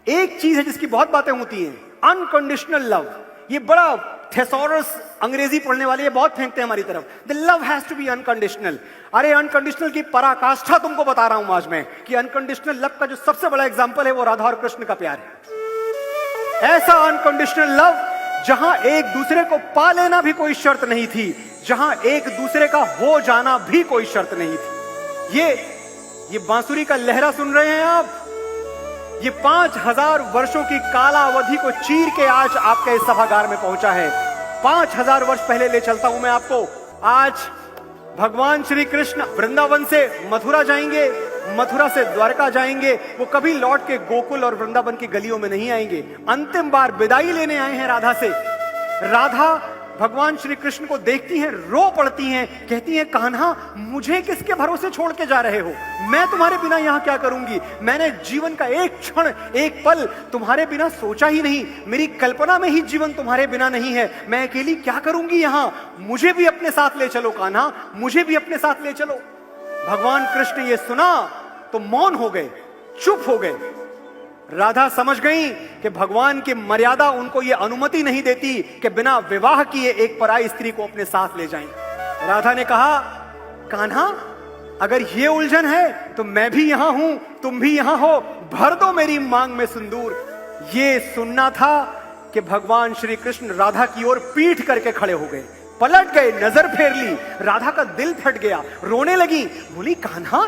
एक चीज है जिसकी बहुत बातें होती हैं, अनकंडीशनल लव। ये बड़ा थेसोरस अंग्रेजी पढ़ने वाले ये बहुत फेंकते हैं हमारी तरफ। The love has to be unconditional. अरे अनकंडीशनल की पराकाष्ठा तुमको बता रहा हूं आज मैं कि अनकंडीशनल लव का जो सबसे बड़ा एग्जांपल है वो राधा और कृष्ण का प्यार है। ऐसा अनकंडीशनल लव जहां एक दूसरे को पा लेना भी कोई शर्त नहीं थी, जहां एक दूसरे का हो जाना भी कोई शर्त नहीं थी। ये बांसुरी का लहरा सुन रहे हैं आप? ये 5000 वर्षों की कालावधि को चीर के आज आपके इस सभागार में पहुंचा है। 5000 वर्ष पहले ले चलता हूं मैं आपको। आज भगवान श्री कृष्ण वृंदावन से मथुरा जाएंगे, मथुरा से द्वारका जाएंगे। वो कभी लौट के गोकुल और वृंदावन की गलियों में नहीं आएंगे। अंतिम बार विदाई लेने आए हैं राधा से। राधा भगवान श्री कृष्ण को देखती हैं, रो पड़ती हैं, कहती हैं कान्हा मुझे किसके भरोसे छोड़ के जा रहे हो? मैं तुम्हारे बिना यहां क्या करूंगी? मैंने जीवन का एक क्षण, एक पल तुम्हारे बिना सोचा ही नहीं। मेरी कल्पना में ही जीवन तुम्हारे बिना नहीं है। मैं अकेली क्या करूंगी यहां? मुझे भी अपने साथ ले चलो कान्हा, मुझे भी अपने साथ ले चलो। भगवान कृष्ण ये सुना तो मौन हो गए, चुप हो गए। राधा समझ गई कि भगवान की मर्यादा उनको यह अनुमति नहीं देती कि बिना विवाह किए एक पराई स्त्री को अपने साथ ले जाएं। राधा ने कहा कान्हा अगर ये उलझन है तो मैं भी यहां हूं, तुम भी यहां हो, भर दो मेरी मांग में सिंदूर। ये सुनना था कि भगवान श्री कृष्ण राधा की ओर पीठ करके खड़े हो गए, पलट गए, नजर फेर ली। राधा का दिल फट गया, रोने लगी, बोली कान्हा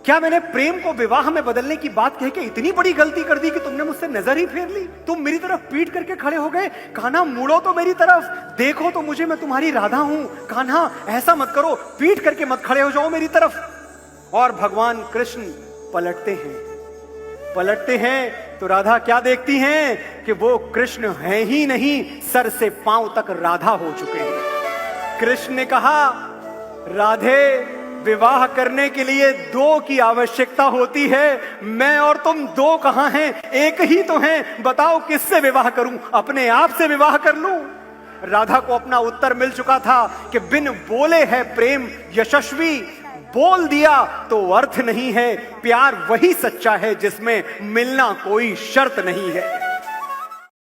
क्या मैंने प्रेम को विवाह में बदलने की बात कह के इतनी बड़ी गलती कर दी कि तुमने मुझसे नजर ही फेर ली? तुम मेरी तरफ पीठ करके खड़े हो गए। कान्हा मुड़ो तो मेरी तरफ, देखो तो मुझे, मैं तुम्हारी राधा हूं। कान्हा ऐसा मत करो, पीठ करके मत खड़े हो जाओ मेरी तरफ। और भगवान कृष्ण पलटते हैं तो राधा क्या देखती हैं कि वो कृष्ण है ही नहीं, सर से पांव तक राधा हो चुके हैं। कृष्ण ने कहा राधे विवाह करने के लिए दो की आवश्यकता होती है, मैं और तुम दो कहां हैं? एक ही तो हैं। बताओ किससे विवाह करूं? अपने आप से विवाह कर लूं? राधा को अपना उत्तर मिल चुका था कि बिन बोले है प्रेम यशस्वी, बोल दिया तो अर्थ नहीं है। प्यार वही सच्चा है जिसमें मिलना कोई शर्त नहीं है।